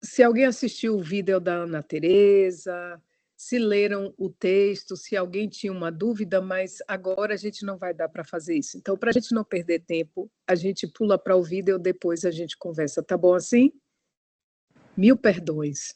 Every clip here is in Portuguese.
Se alguém assistiu o vídeo da Ana Teresa, se leram o texto, se alguém tinha uma dúvida, mas agora a gente não vai dar para fazer isso. Então, para a gente não perder tempo, a gente pula para o vídeo, depois a gente conversa. Tá bom assim? Mil perdões.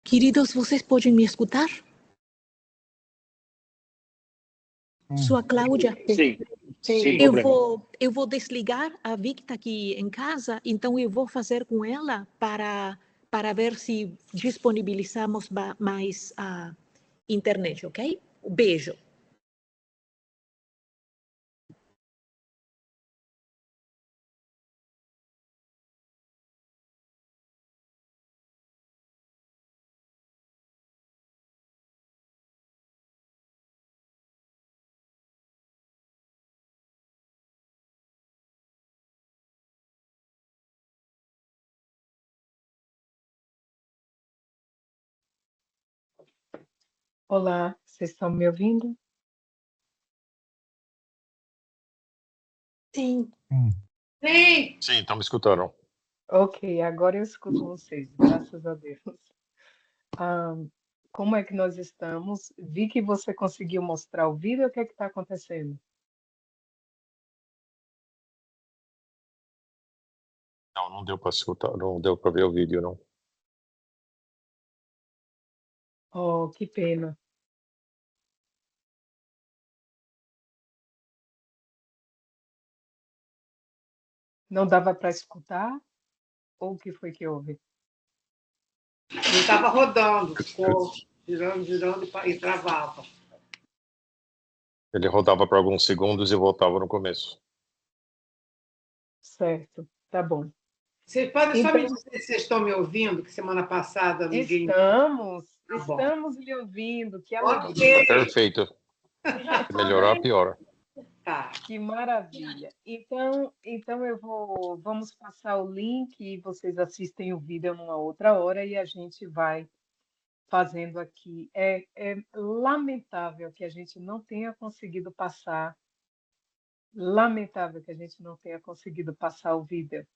Queridos, vocês podem me escutar? Sou a Cláudia. Sim, sem Eu problema. vou desligar a Vic está aqui em casa, então eu vou fazer com ela para ver se disponibilizamos mais a internet, ok? Beijo. Olá, vocês estão me ouvindo? Sim, Sim, Sim, estão me escutando. Ok, agora eu escuto vocês, graças a Deus. Ah, como é que nós estamos? Vi que você conseguiu mostrar o vídeo, o que é que está acontecendo? Não, não deu para escutar, não deu para ver o vídeo, não. Oh, que pena. Não dava para escutar? Ou o que foi que houve? ele estava rodando, ficou girando, girando e travava. Ele rodava por alguns segundos e voltava no começo. Certo, tá bom. Vocês podem só me Então, dizer se vocês estão me ouvindo, que semana passada ninguém. estamos, Tá bom. estamos lhe ouvindo, que alegria. Ok, Perfeito. Se melhorar, piora. tá. Que maravilha. Então vamos passar o link e vocês assistem o vídeo numa outra hora e a gente vai fazendo aqui. É lamentável que a gente não tenha conseguido passar, lamentável que a gente não tenha conseguido passar o vídeo,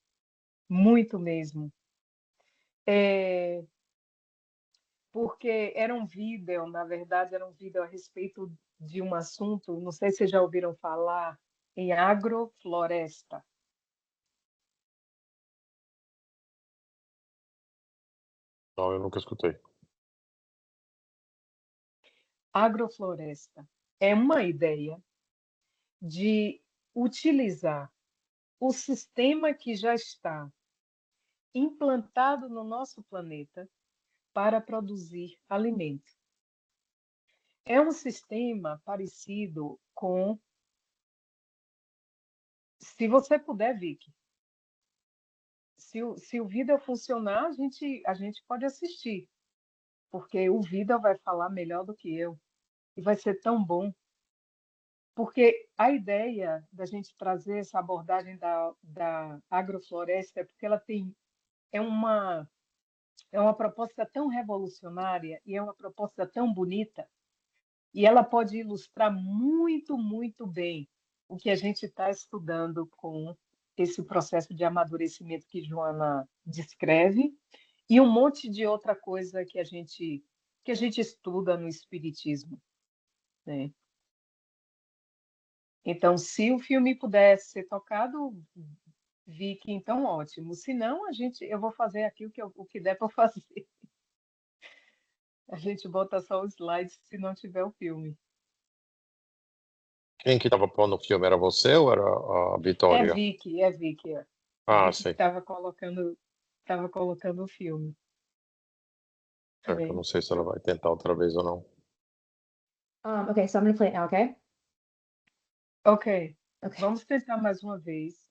muito mesmo. É, porque era um vídeo, na verdade, era um vídeo a respeito de um assunto, não sei se vocês já ouviram falar em agrofloresta. Não, eu nunca escutei. Agrofloresta é uma ideia de utilizar o sistema que já está implantado no nosso planeta para produzir alimento. É um sistema parecido com, se você puder, Vicky, se o vídeo funcionar, a gente pode assistir, porque o vídeo vai falar melhor do que eu e vai ser tão bom. Porque a ideia da gente trazer essa abordagem da agrofloresta é porque ela é uma, é uma proposta tão revolucionária e é uma proposta tão bonita, e ela pode ilustrar muito, muito bem o que a gente está estudando com esse processo de amadurecimento que Joana descreve, e um monte de outra coisa que a gente estuda no Espiritismo, né? Então, se o filme pudesse ser tocado, Vicky, então ótimo. Se não, eu vou fazer aqui o que der para fazer. A gente bota só os slides se não tiver o filme. Quem que estava pondo o filme? Era você ou era a É Vitória? Vicky, é Vicky. É. Ah, Vicky que sei. estava colocando o filme. Certo, eu É. não sei se ela vai tentar outra vez ou não. Okay, so I'm gonna play it now, okay? Ok, Okay. vamos tentar mais uma vez.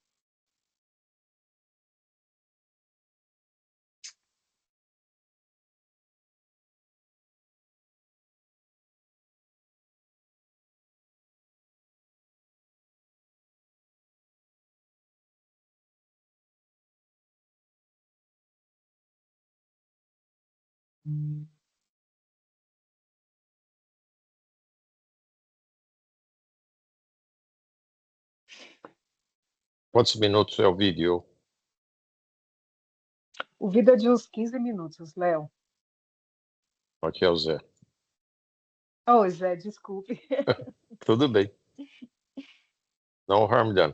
Quantos minutos é o vídeo? O vídeo é de uns 15 minutos, Léo. Aqui é o Zé. Oh, Zé, desculpe. Tudo bem. No harm done.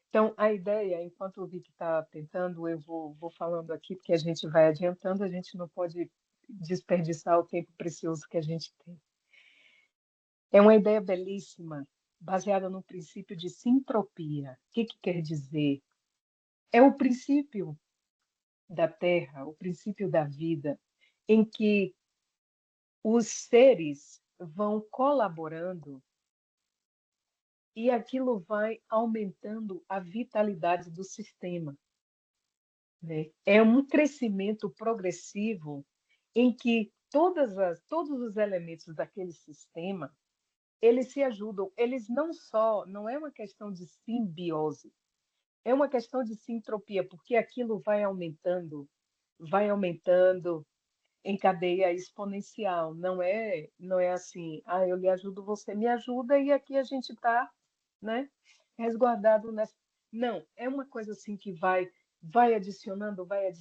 Então, a ideia, enquanto o Vic está tentando, eu vou falando aqui, porque a gente vai adiantando, a gente não pode desperdiçar o tempo precioso que a gente tem. É uma ideia belíssima, baseada no princípio de sintropia. O que que quer dizer? É o princípio da Terra, o princípio da vida, em que os seres vão colaborando e aquilo vai aumentando a vitalidade do sistema, né? É um crescimento progressivo em que todos os elementos daquele sistema, eles se ajudam, eles não é uma questão de simbiose, é uma questão de sintropia, porque aquilo vai aumentando, em cadeia exponencial. Não é assim, eu lhe ajudo, você me ajuda e aqui a gente está, né, resguardado nessa. Não, é uma coisa assim que vai adicionando, vai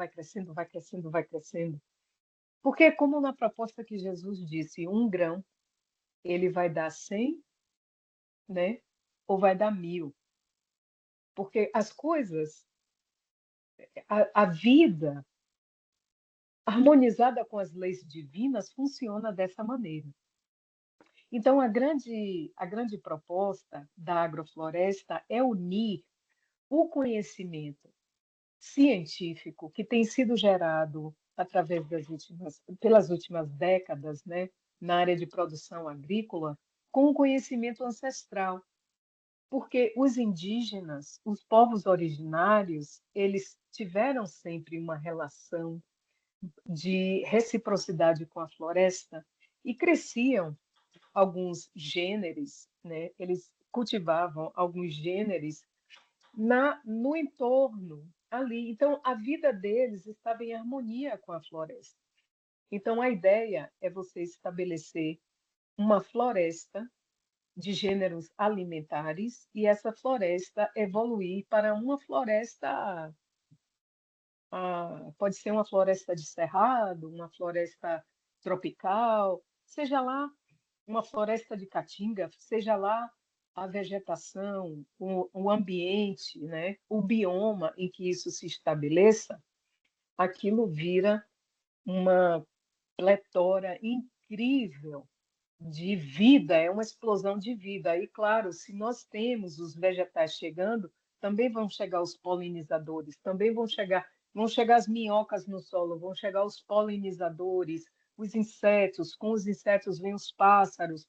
crescendo, vai crescendo, vai crescendo. Porque como na proposta que Jesus disse, um grão, ele vai dar 100, né, ou vai dar 1000. Porque as coisas, a vida harmonizada com as leis divinas funciona dessa maneira. Então, a grande proposta da agrofloresta é unir o conhecimento científico que tem sido gerado através pelas últimas décadas, né, na área de produção agrícola, com o conhecimento ancestral. Porque os indígenas, os povos originários, eles tiveram sempre uma relação de reciprocidade com a floresta e cresciam alguns gêneros, né? Eles cultivavam alguns gêneros no entorno ali. Então, a vida deles estava em harmonia com a floresta. Então, a ideia é você estabelecer uma floresta de gêneros alimentares e essa floresta evoluir para uma floresta, pode ser uma floresta de cerrado, uma floresta tropical, seja lá uma floresta de caatinga, seja lá a vegetação, o ambiente, né, o bioma em que isso se estabeleça, aquilo vira uma pletora incrível de vida, é uma explosão de vida. Aí, claro, se nós temos os vegetais chegando, também vão chegar os polinizadores, também vão chegar as minhocas no solo, vão chegar os polinizadores, os insetos, com os insetos vêm os pássaros.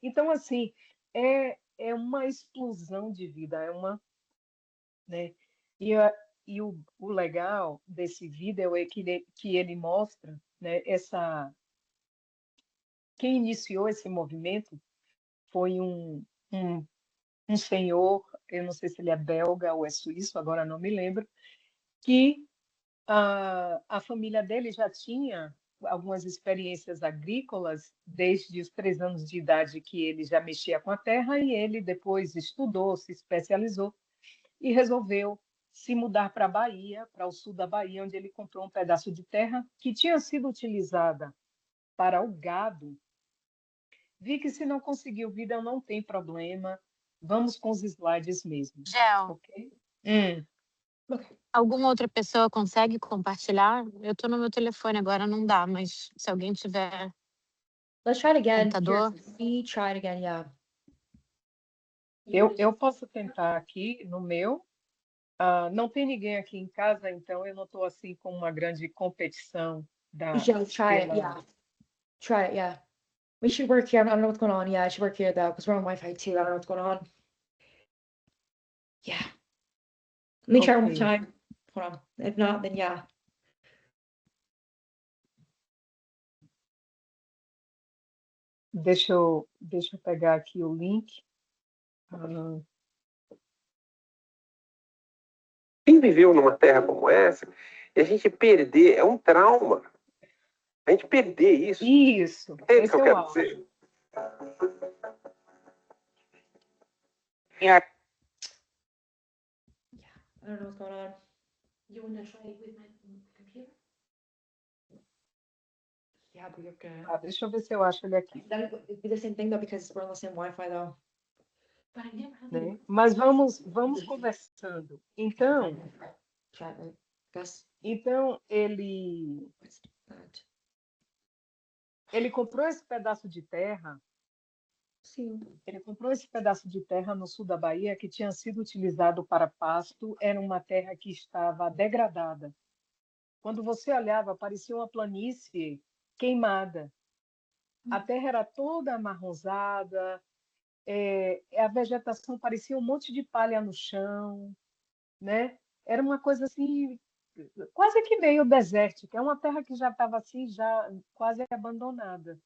Então, assim, é uma explosão de vida, né? E o legal desse vídeo é que ele mostra, né, quem iniciou esse movimento foi um, um senhor, eu não sei se ele é belga ou é suíço, agora não me lembro, que a família dele já tinha algumas experiências agrícolas desde os 3 anos de idade que ele já mexia com a terra e ele depois estudou, se especializou e resolveu se mudar para a Bahia, para o sul da Bahia, onde ele comprou um pedaço de terra que tinha sido utilizada para o gado. Vi que se não conseguiu vida, não tem problema. Vamos com os slides mesmo, Gel, ok? alguma outra pessoa consegue compartilhar? Eu estou no meu telefone agora, não dá, mas se alguém tiver Let's try it again. Here, computador. let me try it again. Yeah. Eu posso tentar aqui no meu. Não tem ninguém aqui em casa, então eu não estou assim com uma grande competição Yeah, let's try it. pela. Yeah. Try it. Yeah. We should work here. I don't know what's going on. Yeah, I should work here though, because we're on Wi-Fi too. I don't know what's going on. Yeah. Let me try one more Ok. time. Hold on. If not, then yeah. Deixa eu pegar aqui o link. Ah, Quem viveu numa terra como essa, e a gente perder é um trauma. A gente perder isso. Isso, Entende o esse que eu é o quero áudio. dizer? I don't know what's going on. You want to try it with my computer? Yeah, but you're gonna. Deixa eu ver se eu acho ele aqui, Then it'd be the same thing though, because we're on the same Wi-Fi though. But I never had né? Mas vamos conversando. Então, chat, right? Guess ele what's that? comprou esse pedaço de terra. Sim. Ele comprou esse pedaço de terra no sul da Bahia que tinha sido utilizado para pasto. Era uma terra que estava degradada. Quando você olhava, parecia uma planície queimada. A terra era toda amarronzada, a vegetação parecia um monte de palha no chão, né? Era uma coisa assim, quase que meio desértica. É uma terra que já estava assim, já quase abandonada.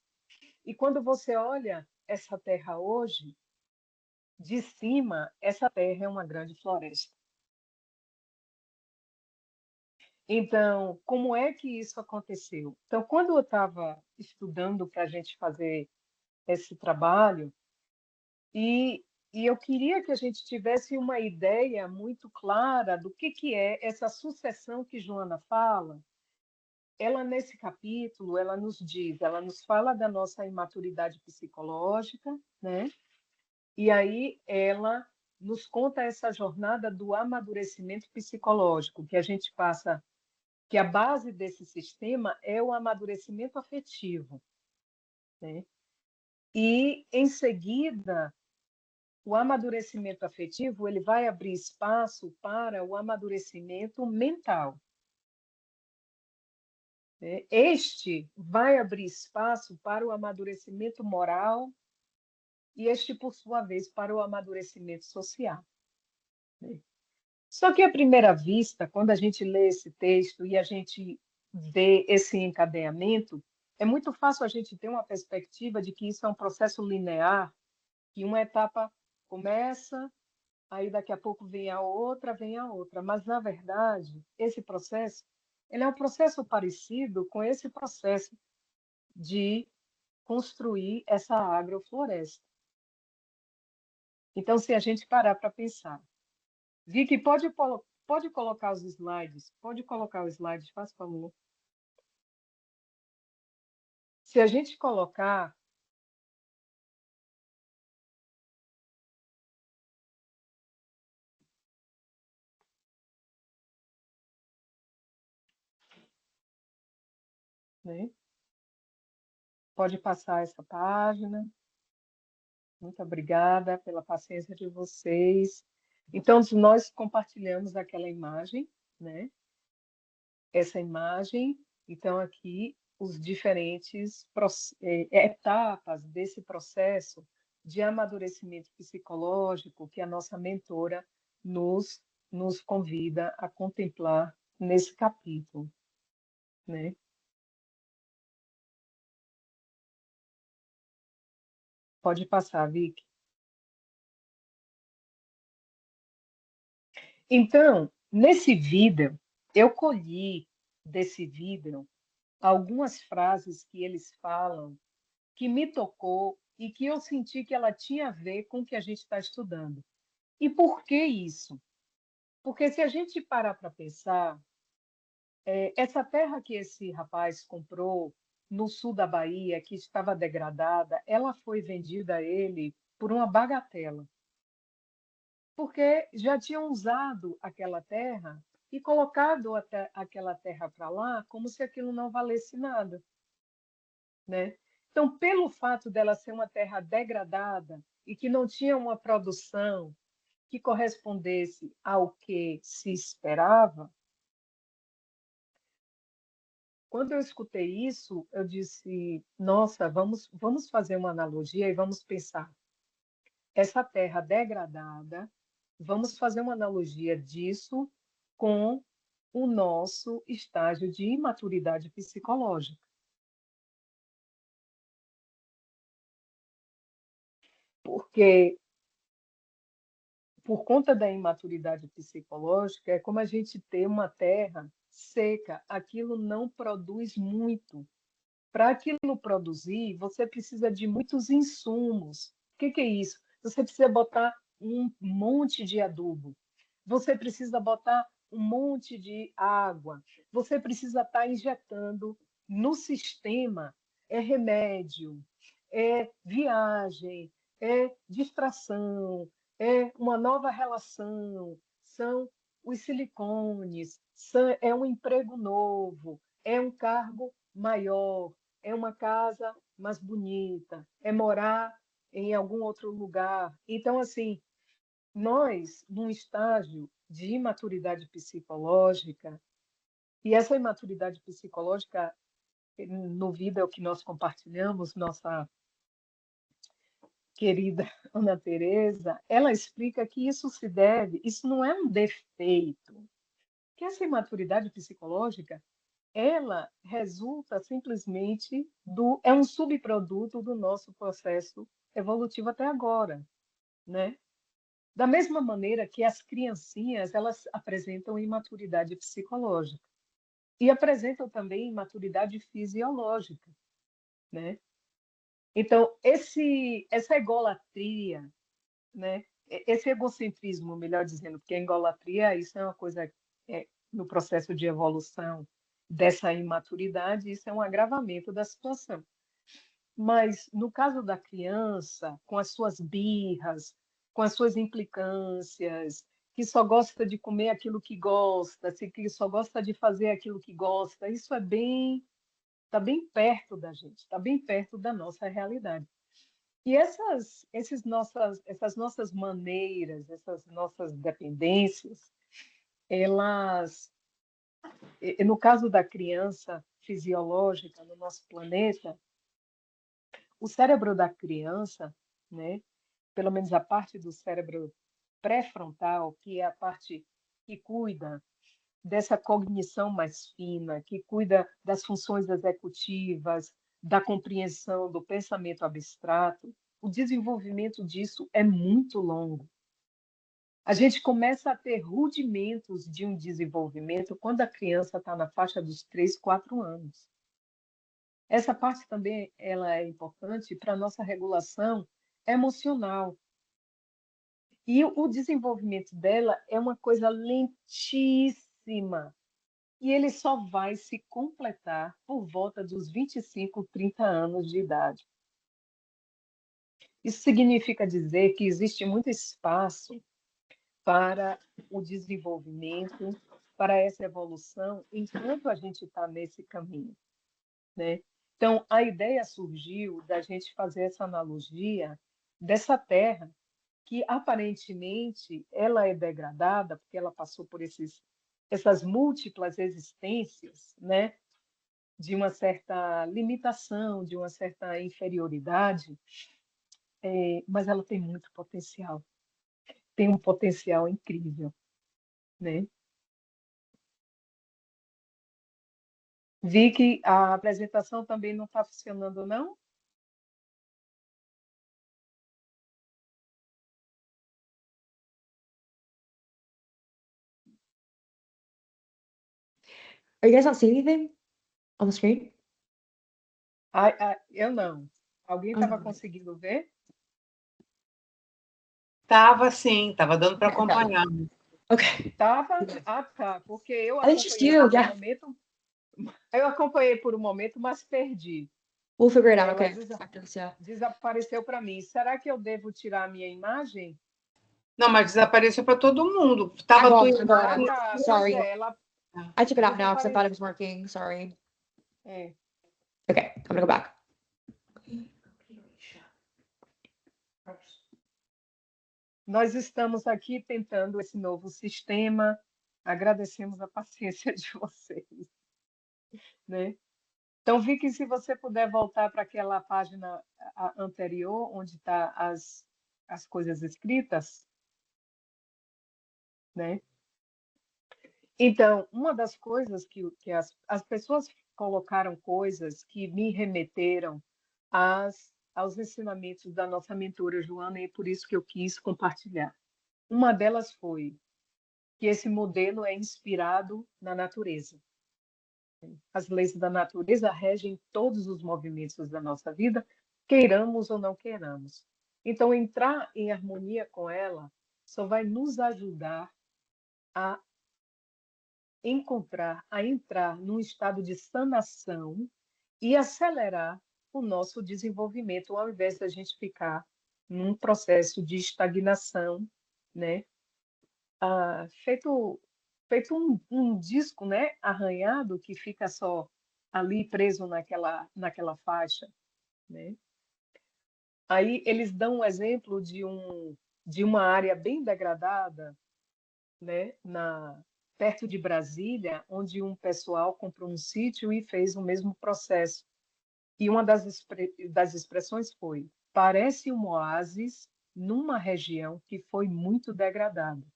E quando você olha essa terra hoje, de cima, essa terra é uma grande floresta. Então, como é que isso aconteceu? Então, quando eu estava estudando para a gente fazer esse trabalho, e, e eu queria que a gente tivesse uma ideia muito clara do que é essa sucessão que Joana fala. Ela, nesse capítulo, ela nos diz, ela nos fala da nossa imaturidade psicológica, né? E aí ela nos conta essa jornada do amadurecimento psicológico, que a gente passa, que a base desse sistema é o amadurecimento afetivo, né? E, em seguida, o amadurecimento afetivo ele vai abrir espaço para o amadurecimento mental, né? Este vai abrir espaço para o amadurecimento moral e este, por sua vez, para o amadurecimento social, né? Só que, à primeira vista, quando a gente lê esse texto e a gente vê esse encadeamento, é muito fácil a gente ter uma perspectiva de que isso é um processo linear, que uma etapa começa, aí daqui a pouco vem a outra, vem a outra. Mas, na verdade, esse processo, ele é um processo parecido com esse processo de construir essa agrofloresta. Então, se a gente parar para pensar, Vicky, pode colocar os slides, pode colocar os slides, faz favor. Se a gente colocar, né? Pode passar essa página. Muito obrigada pela paciência de vocês. Então, nós compartilhamos aquela imagem, né? Essa imagem, então aqui os diferentes etapas desse processo de amadurecimento psicológico que a nossa mentora nos convida a contemplar nesse capítulo, né? Pode passar, Vicky. Então, nesse vídeo, eu colhi desse vídeo algumas frases que eles falam que me tocou e que eu senti que ela tinha a ver com o que a gente está estudando. E por que isso? Porque se a gente parar para pensar, essa terra que esse rapaz comprou no sul da Bahia, que estava degradada, ela foi vendida a ele por uma bagatela, porque já tinham usado aquela terra e colocado aquela terra para lá como se aquilo não valesse nada, né? Então, pelo fato dela ser uma terra degradada e que não tinha uma produção que correspondesse ao que se esperava, quando eu escutei isso, eu disse: nossa, vamos fazer uma analogia e vamos pensar. Essa terra degradada, vamos fazer uma analogia disso com o nosso estágio de imaturidade psicológica. Porque, por conta da imaturidade psicológica, é como a gente ter uma terra seca, aquilo não produz muito. Para aquilo produzir, você precisa de muitos insumos. O que é isso? Você precisa botar um monte de adubo, você precisa botar um monte de água, você precisa estar injetando no sistema remédio, viagem, distração, uma nova relação, são os silicones, é um emprego novo, é um cargo maior, é uma casa mais bonita, é morar em algum outro lugar. Então, assim, nós, num estágio de imaturidade psicológica, e essa imaturidade psicológica, no vídeo que nós compartilhamos, nossa querida Ana Teresa, ela explica que isso se deve, isso não é um defeito, que essa imaturidade psicológica ela resulta simplesmente é um subproduto do nosso processo evolutivo até agora, né? Da mesma maneira que as criancinhas, elas apresentam imaturidade psicológica. e apresentam também imaturidade fisiológica, né? Então, essa egolatria, né? Esse egocentrismo, melhor dizendo, porque a egolatria, isso é uma coisa no processo de evolução dessa imaturidade, isso é um agravamento da situação. Mas, no caso da criança, com as suas birras, com as suas implicâncias, que só gosta de comer aquilo que gosta, que só gosta de fazer aquilo que gosta, isso está bem perto da gente, está bem perto da nossa realidade. E essas nossas maneiras, essas nossas dependências, elas, no caso da criança fisiológica no nosso planeta, o cérebro da criança, né, pelo menos a parte do cérebro pré-frontal, que é a parte que cuida dessa cognição mais fina, que cuida das funções executivas, da compreensão do pensamento abstrato, o desenvolvimento disso é muito longo. A gente começa a ter rudimentos de um desenvolvimento quando a criança está na faixa dos 3, 4 anos. Essa parte também ela é importante para a nossa regulação emocional. E o desenvolvimento dela é uma coisa lentíssima. E ele só vai se completar por volta dos 25, 30 anos de idade. Isso significa dizer que existe muito espaço para o desenvolvimento, para essa evolução, enquanto a gente está nesse caminho, né? Então, a ideia surgiu da gente fazer essa analogia dessa terra que aparentemente ela é degradada porque ela passou por essas múltiplas existências, né? De uma certa limitação, de uma certa inferioridade, mas ela tem muito potencial, tem um potencial incrível, né? Vi que a apresentação também não está funcionando, não? Are you guys not seeing anything on the screen? Eu não. Alguém estava Oh. conseguindo ver? Estava sim, estava dando para Okay. acompanhar. Okay. Estava? Ah, tá. Porque eu I think it's just acompanhei you, por um yeah. momento. Eu acompanhei por um momento, mas perdi. We'll figure it out, Ela okay. Practice, yeah. desapareceu para mim. Será que eu devo tirar a minha imagem? Não, mas desapareceu para todo mundo. Estava Agora, tua agora. imagem. Tá. Sorry. Pois é, ela I took it out now because I thought it desapareceu. was working. Sorry. É. Okay, I'm gonna go back. Nós estamos aqui tentando esse novo sistema. Agradecemos a paciência de vocês, né? Então, Vicky, se você puder voltar para aquela página anterior, onde está as coisas escritas, né? Então, uma das coisas que as pessoas colocaram coisas que me remeteram aos ensinamentos da nossa mentora Joana, e é por isso que eu quis compartilhar. Uma delas foi que esse modelo é inspirado na natureza. As leis da natureza regem todos os movimentos da nossa vida, queiramos ou não queiramos. Então, entrar em harmonia com ela só vai nos ajudar a entrar num estado de sanação e acelerar o nosso desenvolvimento, ao invés da gente ficar num processo de estagnação, né? Feito um disco, né, arranhado que fica só ali preso naquela faixa, né? Aí eles dão um exemplo de uma área bem degradada, né, perto de Brasília, onde um pessoal comprou um sítio e fez o mesmo processo. E uma das expressões foi: parece um oásis numa região que foi muito degradada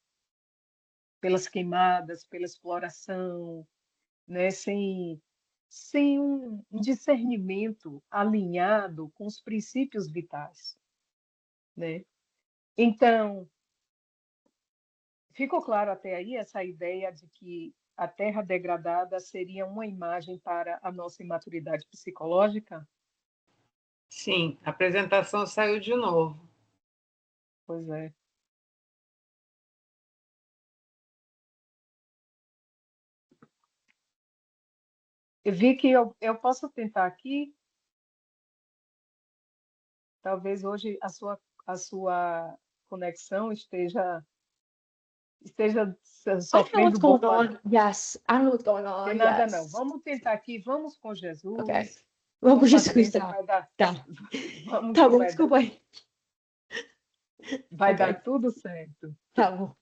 pelas queimadas, pela exploração, né, sem um discernimento alinhado com os princípios vitais, né? Então, Ficou claro até aí essa ideia de que a Terra degradada seria uma imagem para a nossa imaturidade psicológica? Sim, a apresentação saiu de novo. Pois é. Eu vi que eu posso tentar aqui, talvez hoje a sua conexão esteja I don't know sofrendo what's going bomba. on. Yes, I don't know what's going Tem on. nada não. Yes. Vamos tentar aqui, vamos com Ok. Jesus, Vamos com com Jesus, paciência, tá. vai dar, Tá. vamos Tá que bom, vai dar, desculpa aí. vai dar Ok, tudo certo, tá bom.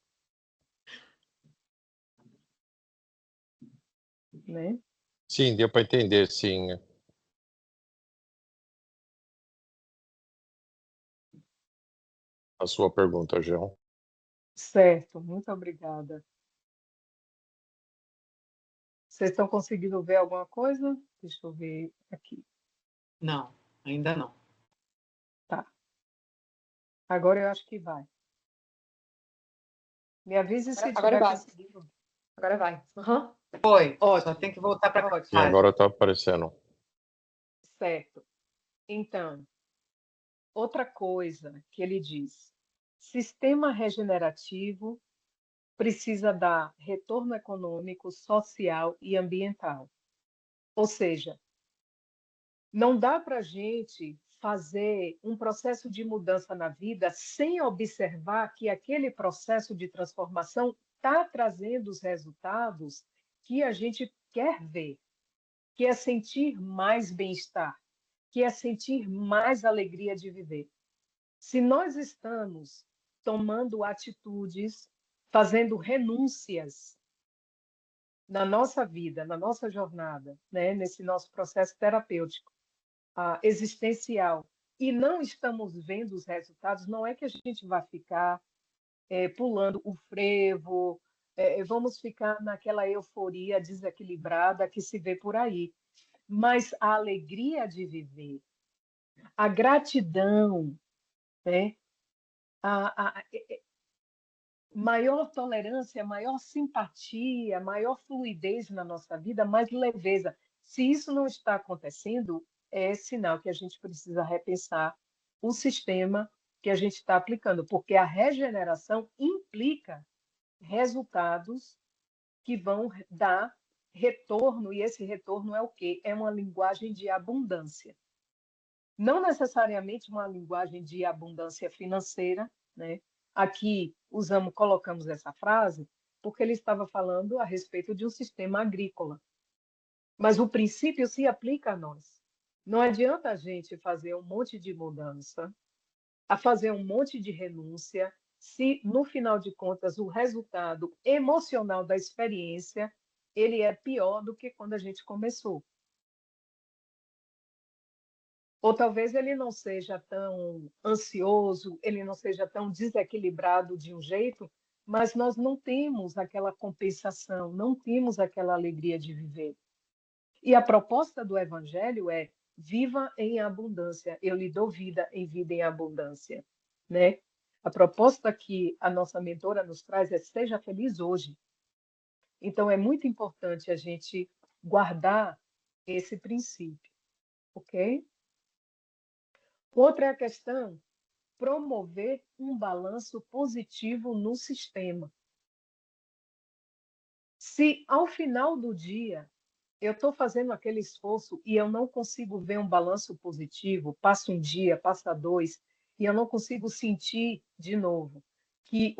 né? Sim, deu para entender, sim. A sua pergunta, João. Certo, muito obrigada. Vocês estão conseguindo ver alguma coisa? Deixa eu ver aqui. Não, ainda não. Tá. Agora eu acho que vai. Me avise se Agora tiver vai. conseguindo. Agora vai. Aham. Foi, só Ótimo. tem que voltar para a Sim, postagem. agora está aparecendo. Certo. Então, outra coisa que ele diz: sistema regenerativo precisa dar retorno econômico, social e ambiental. Ou seja, não dá para a gente fazer um processo de mudança na vida sem observar que aquele processo de transformação está trazendo os resultados que a gente quer ver, que é sentir mais bem-estar, que é sentir mais alegria de viver. Se nós estamos tomando atitudes, fazendo renúncias na nossa vida, na nossa jornada, né, nesse nosso processo terapêutico, existencial, e não estamos vendo os resultados, não é que a gente vai ficar pulando o frevo, vamos ficar naquela euforia desequilibrada que se vê por aí. Mas a alegria de viver, a gratidão, né? a maior tolerância, maior simpatia, maior fluidez na nossa vida, mais leveza. Se isso não está acontecendo, é sinal que a gente precisa repensar o sistema que a gente está aplicando, porque a regeneração implica resultados que vão dar retorno, e esse retorno é o quê? É uma linguagem de abundância. Não necessariamente uma linguagem de abundância financeira, né? Aqui colocamos essa frase porque ele estava falando a respeito de um sistema agrícola. Mas o princípio se aplica a nós. Não adianta a gente fazer um monte de mudança, a fazer um monte de renúncia, se no final de contas o resultado emocional da experiência ele é pior do que quando a gente começou. Ou talvez ele não seja tão ansioso, ele não seja tão desequilibrado de um jeito, mas nós não temos aquela compensação, não temos aquela alegria de viver. E a proposta do Evangelho é: viva em abundância, eu lhe dou vida em abundância, né? A proposta que a nossa mentora nos traz é: seja feliz hoje. Então é muito importante a gente guardar esse princípio, ok? Outra é a questão: promover um balanço positivo no sistema. Se ao final do dia eu estou fazendo aquele esforço e eu não consigo ver um balanço positivo, passa um dia, passa dois, e eu não consigo sentir de novo que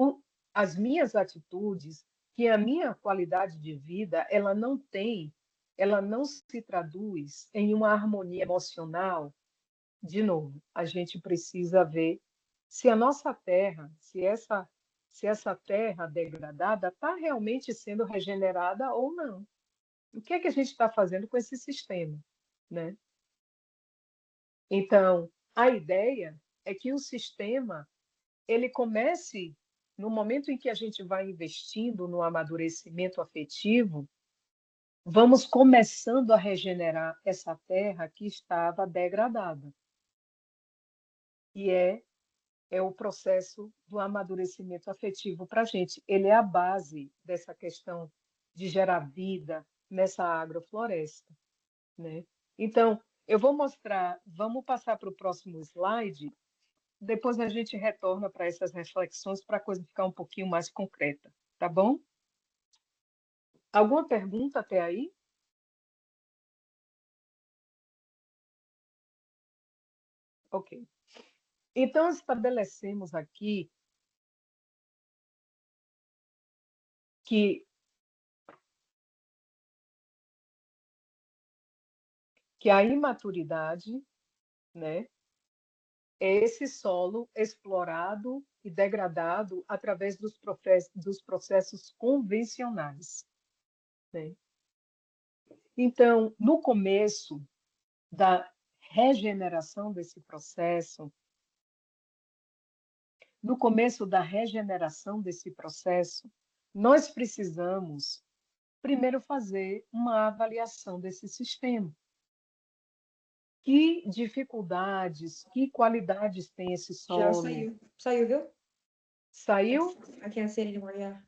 as minhas atitudes, que a minha qualidade de vida, ela não se traduz em uma harmonia emocional. De novo, a gente precisa ver se a nossa terra, se essa terra degradada está realmente sendo regenerada ou não. O que é que a gente está fazendo com esse sistema, né? Então, a ideia é que o sistema ele comece no momento em que a gente vai investindo no amadurecimento afetivo, vamos começando a regenerar essa terra que estava degradada. E é é o processo do amadurecimento afetivo para a gente. Ele é a base dessa questão de gerar vida nessa agrofloresta, né? Então, eu vou mostrar, vamos passar para o próximo slide, depois a gente retorna para essas reflexões para a coisa ficar um pouquinho mais concreta, tá bom? Alguma pergunta até aí? Ok. Então, estabelecemos aqui que a imaturidade, né, é esse solo explorado e degradado através dos processos convencionais, né? Então, no começo da regeneração desse processo, nós precisamos primeiro fazer uma avaliação desse sistema. Que dificuldades, que qualidades tem esse Já solo? saiu. Saiu, viu? Saiu? I can't see it anymore, yeah.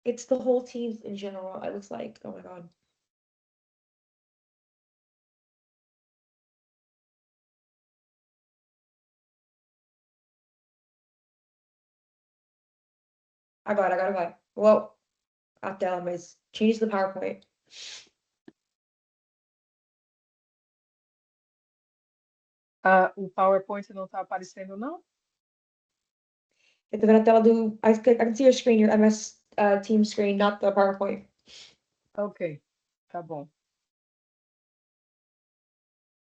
It's the whole team in general, it looks like. Oh my God. Agora vai. Uou. A tela, mas change the PowerPoint. O PowerPoint não está aparecendo, não? Eu tô vendo a tela do. I can see your screen, your MS Team screen, not the PowerPoint. Ok, tá bom.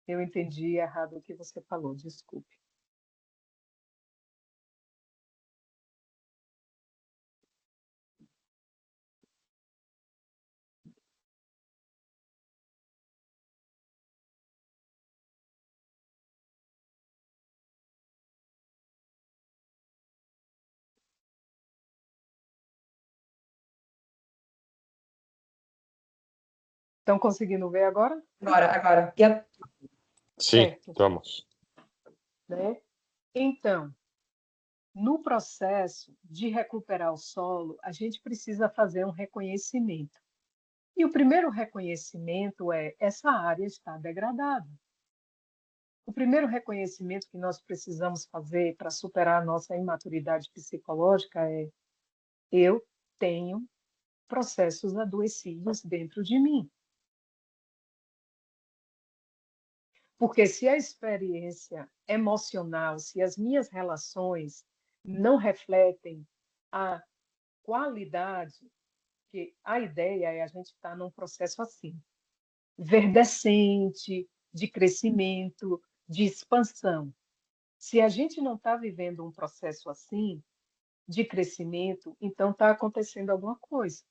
Eu entendi errado o que você falou, desculpe. Estão conseguindo ver agora? Agora. Yep. Sim, Certo. estamos. Né? Então, no processo de recuperar o solo, a gente precisa fazer um reconhecimento. E o primeiro reconhecimento é: essa área está degradada. O primeiro reconhecimento que nós precisamos fazer para superar a nossa imaturidade psicológica é: eu tenho processos adoecidos dentro de mim. Porque se a experiência emocional, se as minhas relações não refletem a qualidade, que a ideia é a gente estar num processo assim, verdecente, de crescimento, de expansão. Se a gente não está vivendo um processo assim, de crescimento, então está acontecendo alguma coisa.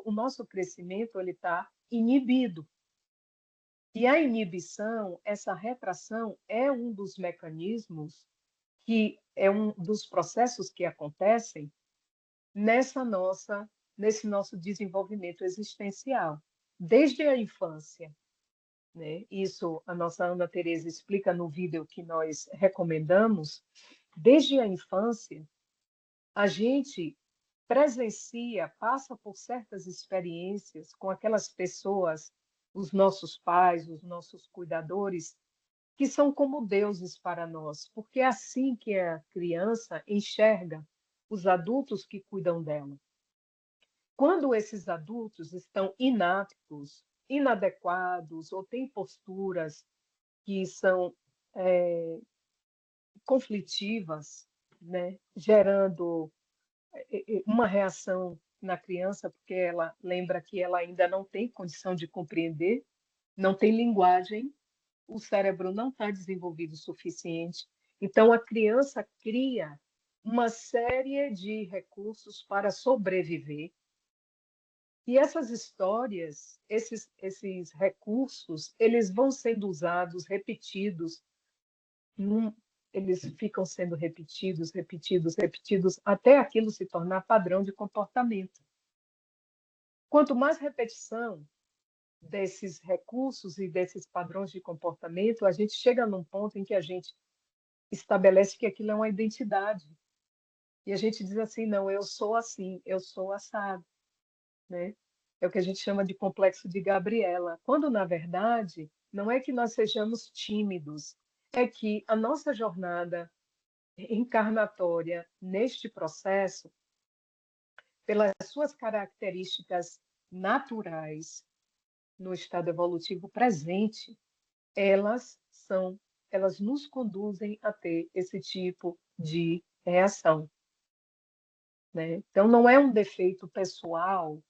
O nosso crescimento ele está inibido. E a inibição, essa retração, é um dos mecanismos que é um dos processos que acontecem nesse nosso desenvolvimento existencial, desde a infância, né? Isso a nossa Ana Teresa explica no vídeo que nós recomendamos. Desde a infância, a gente presencia, passa por certas experiências com aquelas pessoas, os nossos pais, os nossos cuidadores, que são como deuses para nós, porque é assim que a criança enxerga os adultos que cuidam dela. Quando esses adultos estão inaptos, inadequados ou têm posturas que são conflitivas, né, gerando uma reação na criança, porque ela lembra que ela ainda não tem condição de compreender, não tem linguagem, o cérebro não está desenvolvido o suficiente. Então, a criança cria uma série de recursos para sobreviver. E essas histórias, esses recursos, eles vão sendo usados, repetidos, eles ficam sendo repetidos, repetidos, repetidos, até aquilo se tornar padrão de comportamento. Quanto mais repetição, desses recursos e desses padrões de comportamento, a gente chega num ponto em que a gente estabelece que aquilo é uma identidade. E a gente diz assim, não, eu sou assim, eu sou assado, né? É o que a gente chama de complexo de Gabriela, quando, na verdade, não é que nós sejamos tímidos, é que a nossa jornada encarnatória neste processo, pelas suas características naturais no estado evolutivo presente, elas nos conduzem a ter esse tipo de reação, né? Então, não é um defeito pessoal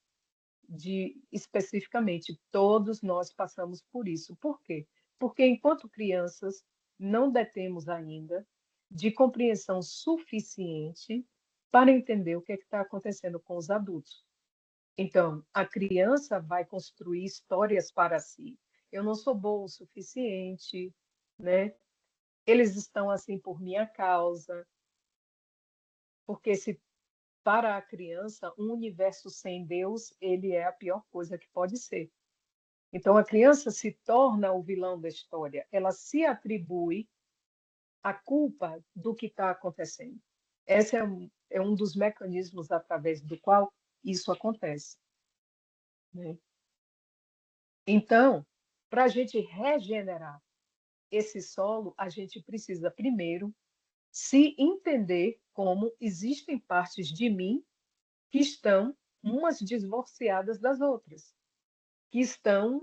especificamente, todos nós passamos por isso. Por quê? Porque enquanto crianças não detemos ainda de compreensão suficiente para entender o que está acontecendo com os adultos. Então, a criança vai construir histórias para si. Eu não sou boa o suficiente, né? Eles estão assim por minha causa, porque se para a criança um universo sem Deus, ele é a pior coisa que pode ser. Então a criança se torna o vilão da história, ela se atribui a culpa do que está acontecendo. Esse é um dos mecanismos através do qual isso acontece, né? Então, para a gente regenerar esse solo, a gente precisa primeiro se entender como existem partes de mim que estão umas divorciadas das outras, que estão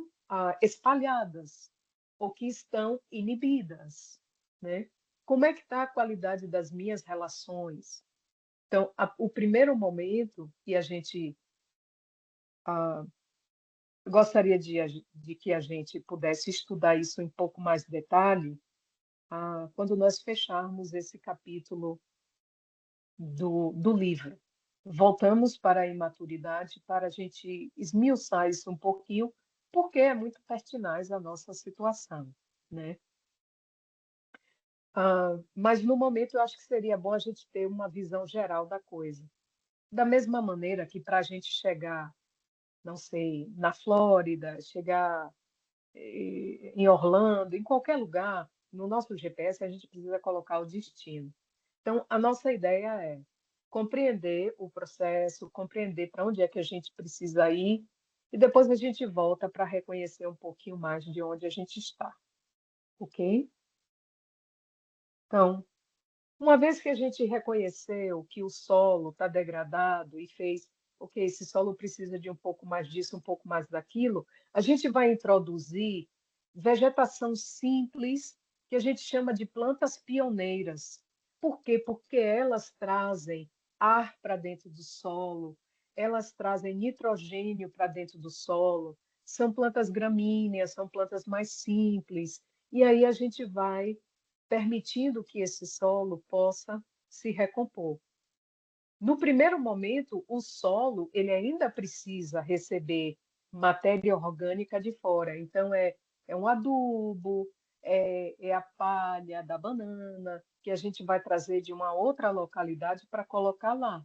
espalhadas ou que estão inibidas, né? Como é que está a qualidade das minhas relações? Então, o primeiro momento que a gente ah, gostaria de que a gente pudesse estudar isso em pouco mais detalhe, quando nós fecharmos esse capítulo do livro. Voltamos para a imaturidade para a gente esmiuçar isso um pouquinho, porque é muito pertinaz a nossa situação, né? Mas no momento eu acho que seria bom a gente ter uma visão geral da coisa. Da mesma maneira que para a gente chegar, não sei, na Flórida, chegar em Orlando, em qualquer lugar, no nosso GPS a gente precisa colocar o destino. Então, a nossa ideia é compreender o processo, compreender para onde é que a gente precisa ir, e depois a gente volta para reconhecer um pouquinho mais de onde a gente está, ok? Então, uma vez que a gente reconheceu que o solo está degradado e fez, ok, esse solo precisa de um pouco mais disso, um pouco mais daquilo, a gente vai introduzir vegetação simples, que a gente chama de plantas pioneiras. Por quê? Porque elas trazem ar para dentro do solo, elas trazem nitrogênio para dentro do solo, são plantas gramíneas, são plantas mais simples, e aí a gente vai permitindo que esse solo possa se recompor. No primeiro momento, o solo ele ainda precisa receber matéria orgânica de fora. Então, é um adubo, é a palha da banana, que a gente vai trazer de uma outra localidade para colocar lá.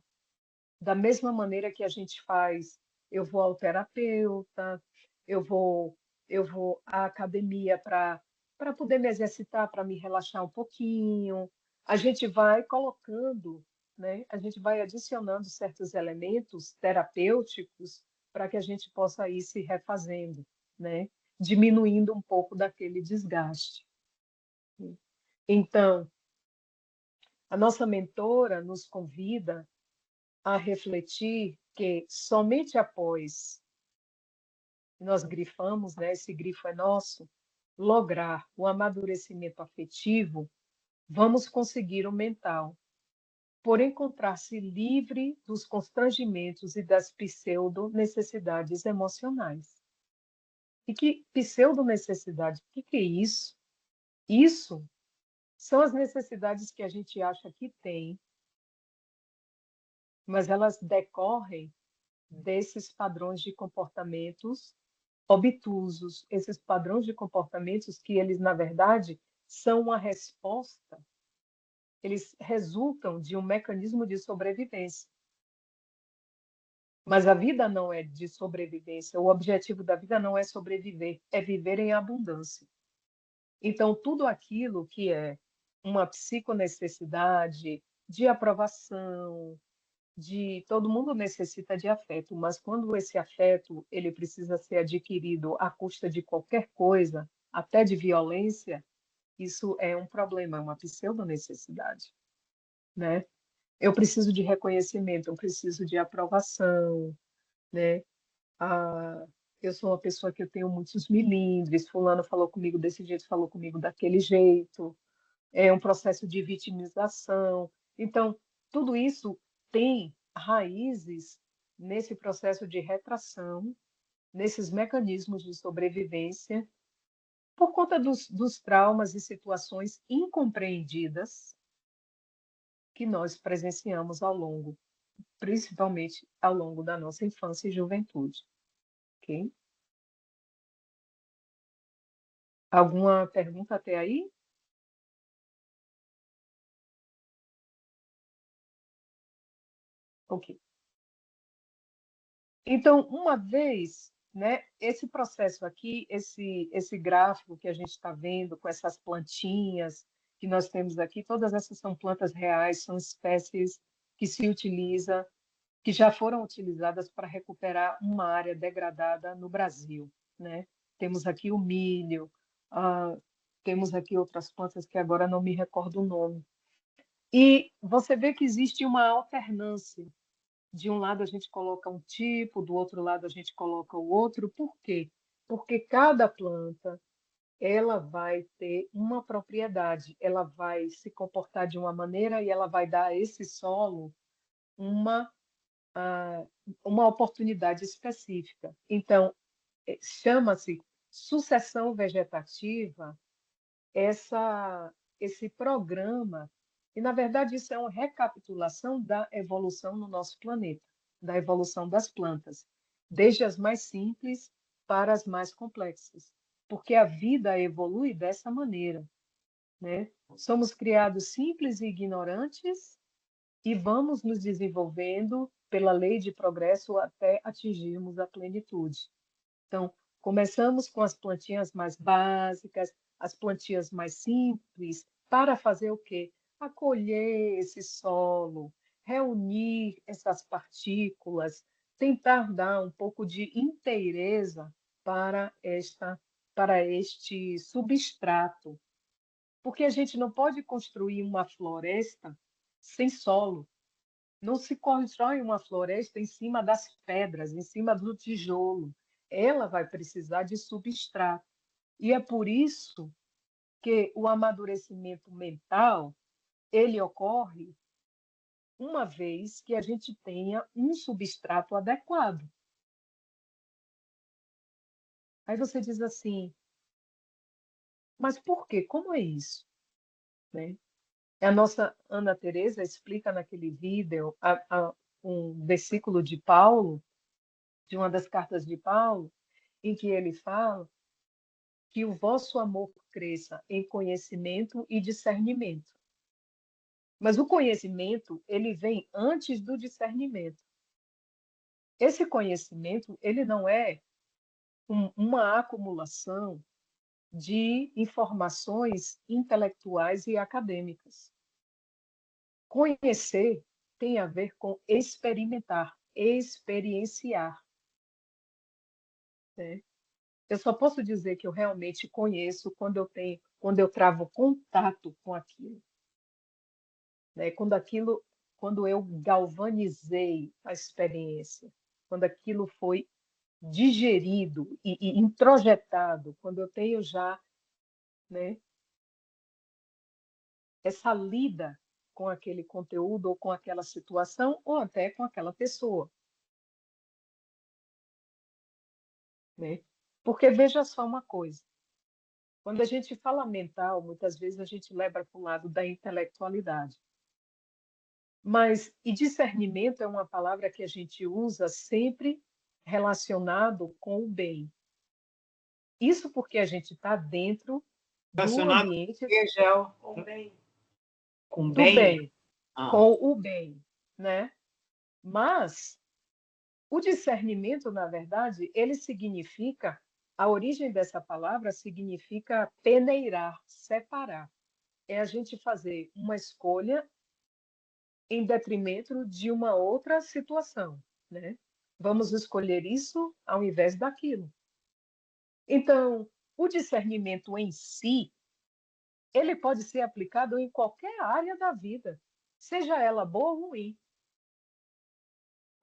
Da mesma maneira que a gente faz, eu vou ao terapeuta, eu vou, eu vou à academia para poder me exercitar, para me relaxar um pouquinho. A gente vai colocando, né? A gente vai adicionando certos elementos terapêuticos para que a gente possa ir se refazendo, né? Diminuindo um pouco daquele desgaste. Então, a nossa mentora nos convida a refletir que somente após nós grifamos, né, esse grifo é nosso, lograr o amadurecimento afetivo, vamos conseguir o mental, por encontrar-se livre dos constrangimentos e das pseudo-necessidades emocionais. E que pseudo-necessidade, o que é isso? Isso são as necessidades que a gente acha que tem, mas elas decorrem desses padrões de comportamentos obtusos, esses padrões de comportamentos que eles, na verdade, são uma resposta, eles resultam de um mecanismo de sobrevivência. Mas a vida não é de sobrevivência. O objetivo da vida não é sobreviver, é viver em abundância. Então, tudo aquilo que é uma psiconecessidade, de aprovação, de todo mundo necessita de afeto, mas quando esse afeto ele precisa ser adquirido à custa de qualquer coisa, até de violência, isso é um problema, é uma pseudonecessidade, né? Eu preciso de reconhecimento, eu preciso de aprovação, né? Ah, eu sou uma pessoa que eu tenho muitos milindres, fulano falou comigo desse jeito, falou comigo daquele jeito, é um processo de vitimização. Então, tudo isso tem raízes nesse processo de retração, nesses mecanismos de sobrevivência, por conta dos traumas e situações incompreendidas que nós presenciamos ao longo, principalmente ao longo da nossa infância e juventude. Ok? Alguma pergunta até aí? Ok. Então, uma vez, né, esse processo aqui, esse gráfico que a gente está vendo com essas plantinhas que nós temos aqui, todas essas são plantas reais, são espécies que se utiliza, que já foram utilizadas para recuperar uma área degradada no Brasil, né? Temos aqui o milho, ah, temos aqui outras plantas que agora não me recordo o nome. E você vê que existe uma alternância. De um lado a gente coloca um tipo, do outro lado a gente coloca o outro. Por quê? Porque cada planta ela vai ter uma propriedade, ela vai se comportar de uma maneira e ela vai dar a esse solo uma, ah, uma oportunidade específica. Então, chama-se sucessão vegetativa esse programa, e na verdade isso é uma recapitulação da evolução no nosso planeta, da evolução das plantas, desde as mais simples para as mais complexas, porque a vida evolui dessa maneira, né? Somos criados simples e ignorantes e vamos nos desenvolvendo pela lei de progresso até atingirmos a plenitude. Então, começamos com as plantinhas mais básicas, as plantinhas mais simples, para fazer o quê? Acolher esse solo, reunir essas partículas, tentar dar um pouco de inteireza para este substrato. Porque a gente não pode construir uma floresta sem solo. Não se constrói uma floresta em cima das pedras, em cima do tijolo. Ela vai precisar de substrato. E é por isso que o amadurecimento mental, ele ocorre uma vez que a gente tenha um substrato adequado. Aí você diz assim, mas por quê? Como é isso? Né? A nossa Ana Teresa explica naquele vídeo um versículo de Paulo, de uma das cartas de Paulo, em que ele fala que o vosso amor cresça em conhecimento e discernimento. Mas o conhecimento, ele vem antes do discernimento. Esse conhecimento, ele não é uma acumulação de informações intelectuais e acadêmicas. Conhecer tem a ver com experimentar, experienciar, né? Eu só posso dizer que eu realmente conheço quando eu travo contato com aquilo, né? Quando eu galvanizei a experiência, quando aquilo foi digerido e introjetado, quando eu tenho já, né, essa lida com aquele conteúdo ou com aquela situação ou até com aquela pessoa, né? Porque veja só uma coisa, quando a gente fala mental, muitas vezes a gente leva para o lado da intelectualidade. E discernimento é uma palavra que a gente usa sempre relacionado com o bem. Isso porque a gente está dentro do Relacionado ambiente com o Gel? Com do bem? bem, Ah, com o bem, né? Mas O discernimento, na verdade, ele significa, a origem dessa palavra significa peneirar, separar. É a gente fazer uma escolha em detrimento de uma outra situação, né? Vamos escolher isso ao invés daquilo. Então, o discernimento em si, ele pode ser aplicado em qualquer área da vida, seja ela boa ou ruim.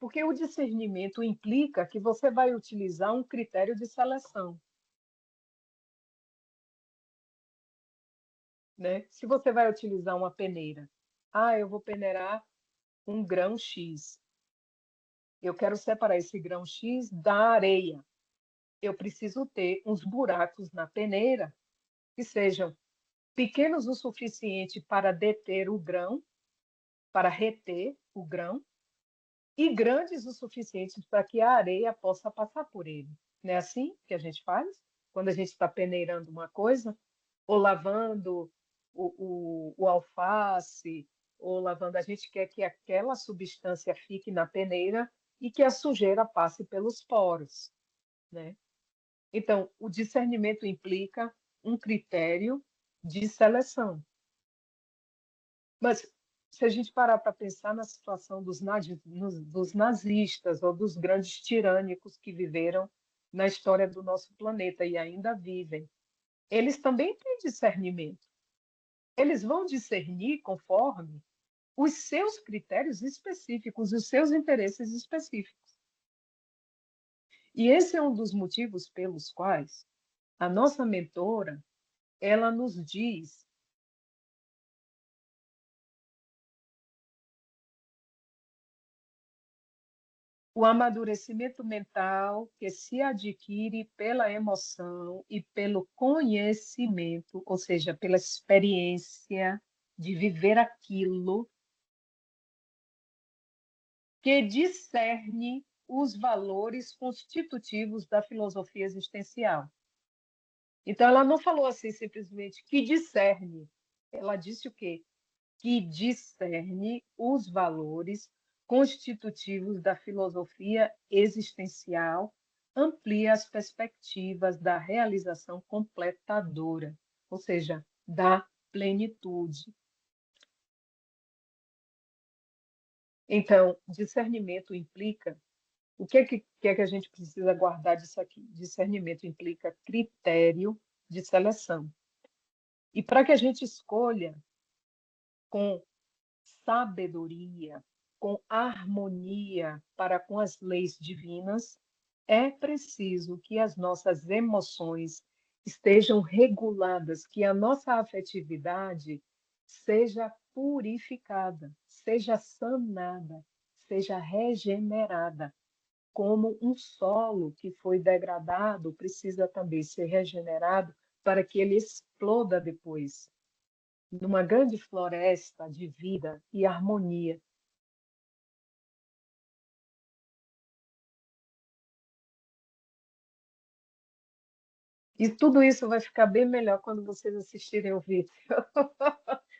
Porque o discernimento implica que você vai utilizar um critério de seleção, né? Se você vai utilizar uma peneira, eu vou peneirar um grão X. Eu quero separar esse grão X da areia. Eu preciso ter uns buracos na peneira que sejam pequenos o suficiente para deter o grão, para reter o grão, e grandes o suficiente para que a areia possa passar por ele. Não é assim que a gente faz? Quando a gente está peneirando uma coisa, ou lavando o alface, ou lavando, a gente quer que aquela substância fique na peneira e que a sujeira passe pelos poros, né? Então, o discernimento implica um critério de seleção. Mas se a gente parar para pensar na situação dos nazistas ou dos grandes tirânicos que viveram na história do nosso planeta e ainda vivem, eles também têm discernimento. Eles vão discernir conforme os seus critérios específicos, os seus interesses específicos. E esse é um dos motivos pelos quais a nossa mentora, ela nos diz o amadurecimento mental que se adquire pela emoção e pelo conhecimento, ou seja, pela experiência de viver aquilo, que discerne os valores constitutivos da filosofia existencial. Então, ela não falou assim simplesmente que discerne. Ela disse o quê? Que discerne os valores constitutivos da filosofia existencial, amplia as perspectivas da realização completadora, ou seja, da plenitude. Então, discernimento implica. O que é que a gente precisa guardar disso aqui? Discernimento implica critério de seleção. E para que a gente escolha com sabedoria, com harmonia para com as leis divinas, é preciso que as nossas emoções estejam reguladas, que a nossa afetividade seja purificada, seja sanada, seja regenerada. Como um solo que foi degradado precisa também ser regenerado para que ele exploda depois numa grande floresta de vida e harmonia. E tudo isso vai ficar bem melhor quando vocês assistirem o vídeo.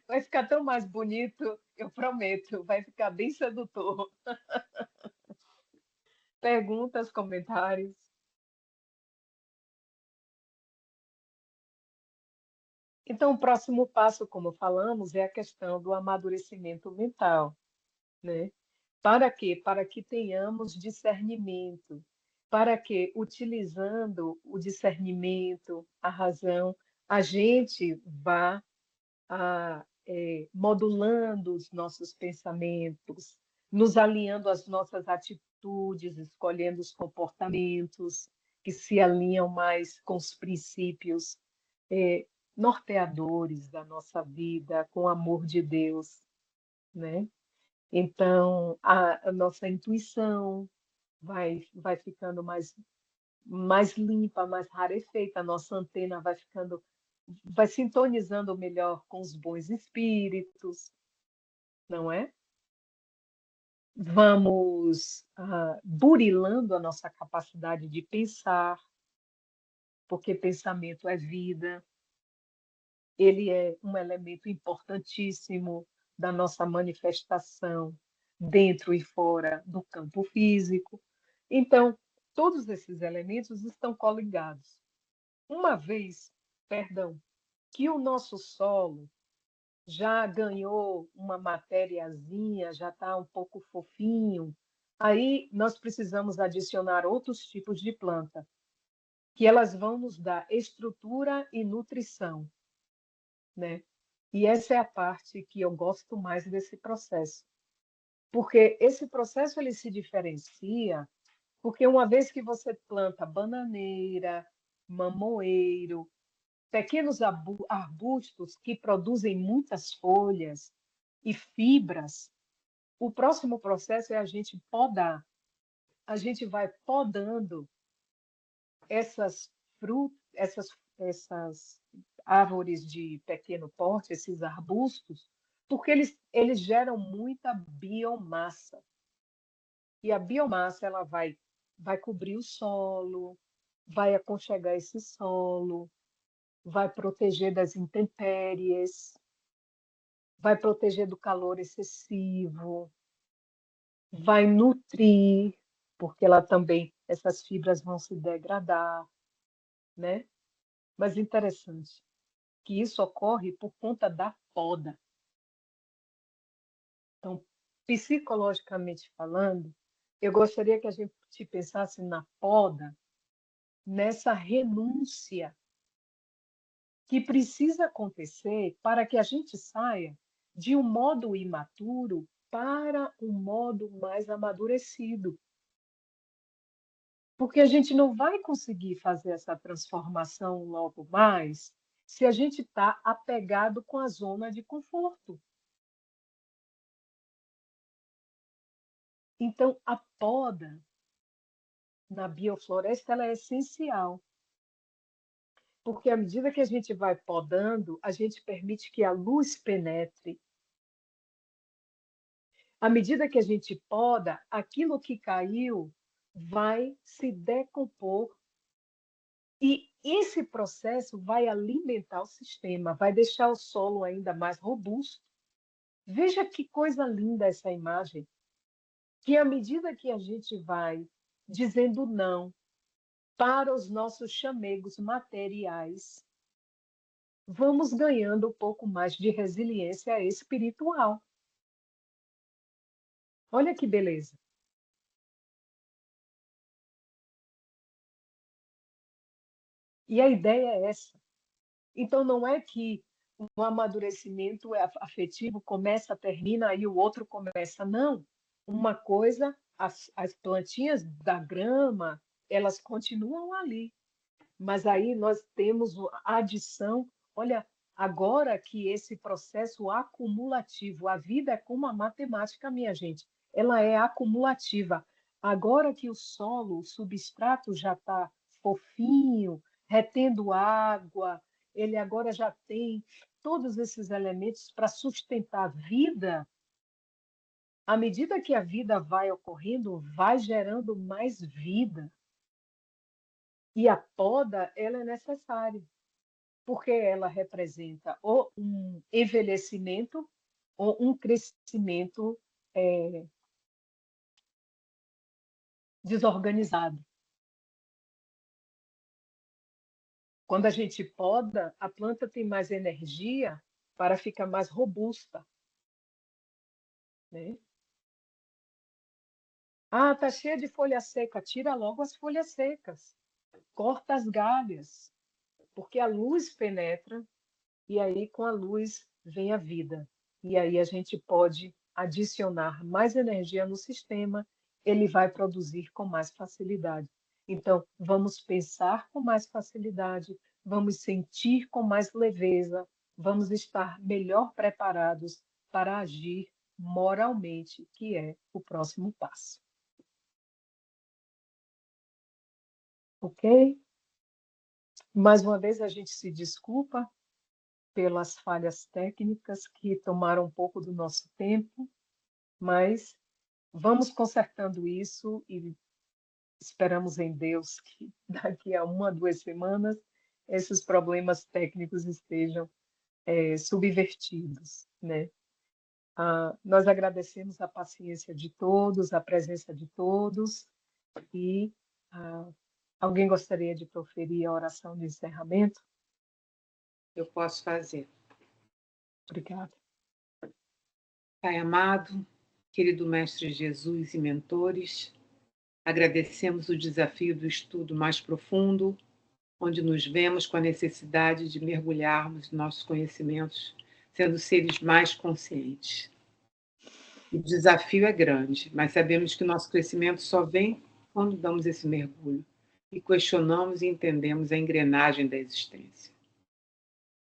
Vai ficar tão mais bonito, eu prometo. Vai ficar bem sedutor. Perguntas, comentários? Então, o próximo passo, como falamos, é a questão do amadurecimento mental, né? Para quê? Para que tenhamos discernimento, para que, utilizando o discernimento, a razão, a gente vá modulando os nossos pensamentos, nos alinhando às nossas atitudes, escolhendo os comportamentos que se alinham mais com os princípios norteadores da nossa vida, com o amor de Deus, né? Então, a nossa intuição vai ficando mais limpa, mais rarefeita, a nossa antena vai sintonizando melhor com os bons espíritos, não é? Vamos burilando a nossa capacidade de pensar, porque pensamento é vida, ele é um elemento importantíssimo da nossa manifestação dentro e fora do campo físico. Então, todos esses elementos estão coligados. Uma vez, perdão, que o nosso solo já ganhou uma matériazinha, já está um pouco fofinho, aí nós precisamos adicionar outros tipos de planta, que elas vão nos dar estrutura e nutrição, né? E essa é a parte que eu gosto mais desse processo, porque esse processo ele se diferencia, porque uma vez que você planta bananeira, mamoeiro, pequenos arbustos que produzem muitas folhas e fibras, o próximo processo é a gente podar. A gente vai podando essas frutas, essas árvores de pequeno porte, esses arbustos, porque eles geram muita biomassa. E a biomassa ela vai cobrir o solo, vai aconchegar esse solo, vai proteger das intempéries, vai proteger do calor excessivo, vai nutrir, porque ela também, essas fibras vão se degradar, né? Mas interessante que isso ocorre por conta da poda. Então, psicologicamente falando, eu gostaria que a gente pensasse na poda, nessa renúncia que precisa acontecer para que a gente saia de um modo imaturo para um modo mais amadurecido. Porque a gente não vai conseguir fazer essa transformação logo mais se a gente está apegado com a zona de conforto. Então, a poda na biofloresta ela é essencial, porque à medida que a gente vai podando, a gente permite que a luz penetre. À medida que a gente poda, aquilo que caiu vai se decompor e esse processo vai alimentar o sistema, vai deixar o solo ainda mais robusto. Veja que coisa linda essa imagem, que à medida que a gente vai dizendo não para os nossos chamegos materiais, vamos ganhando um pouco mais de resiliência espiritual. Olha que beleza. E a ideia é essa. Então, não é que o amadurecimento afetivo começa, termina, aí o outro começa. Não. Uma coisa, as plantinhas da grama, elas continuam ali. Mas aí nós temos a adição. Olha, agora que esse processo acumulativo, a vida é como a matemática, minha gente, ela é acumulativa. Agora que o solo, o substrato já está fofinho, retendo água, ele agora já tem todos esses elementos para sustentar a vida. À medida que a vida vai ocorrendo, vai gerando mais vida. E a poda, ela é necessária, porque ela representa ou um envelhecimento ou um crescimento desorganizado. Quando a gente poda, a planta tem mais energia para ficar mais robusta, né? Ah, tá cheia de folha seca, tira logo as folhas secas, corta as galhas, porque a luz penetra e aí com a luz vem a vida. E aí a gente pode adicionar mais energia no sistema, ele vai produzir com mais facilidade. Então, vamos pensar com mais facilidade, vamos sentir com mais leveza, vamos estar melhor preparados para agir moralmente, que é o próximo passo. Ok? Mais uma vez a gente se desculpa pelas falhas técnicas que tomaram um pouco do nosso tempo, mas vamos consertando isso e esperamos em Deus que daqui a 1 a 2 semanas esses problemas técnicos estejam subvertidos, né? Nós agradecemos a paciência de todos, a presença de todos E alguém gostaria de proferir a oração de encerramento? Eu posso fazer. Obrigada. Pai amado, querido Mestre Jesus e mentores, agradecemos o desafio do estudo mais profundo, onde nos vemos com a necessidade de mergulharmos em nossos conhecimentos, sendo seres mais conscientes. O desafio é grande, mas sabemos que o nosso crescimento só vem quando damos esse mergulho e questionamos e entendemos a engrenagem da existência.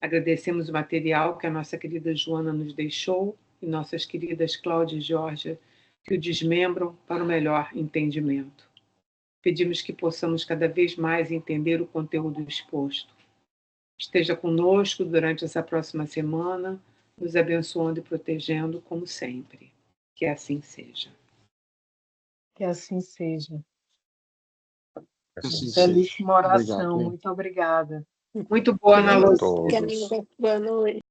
Agradecemos o material que a nossa querida Joana nos deixou e nossas queridas Cláudia e Georgia, que o desmembram para o melhor entendimento. Pedimos que possamos cada vez mais entender o conteúdo exposto. Esteja conosco durante essa próxima semana, nos abençoando e protegendo como sempre. Que assim seja. Que assim seja. Assim Belíssima oração. Obrigado, hein? Muito obrigada. Muito boa, Ana Lúcia. todos. Boa noite.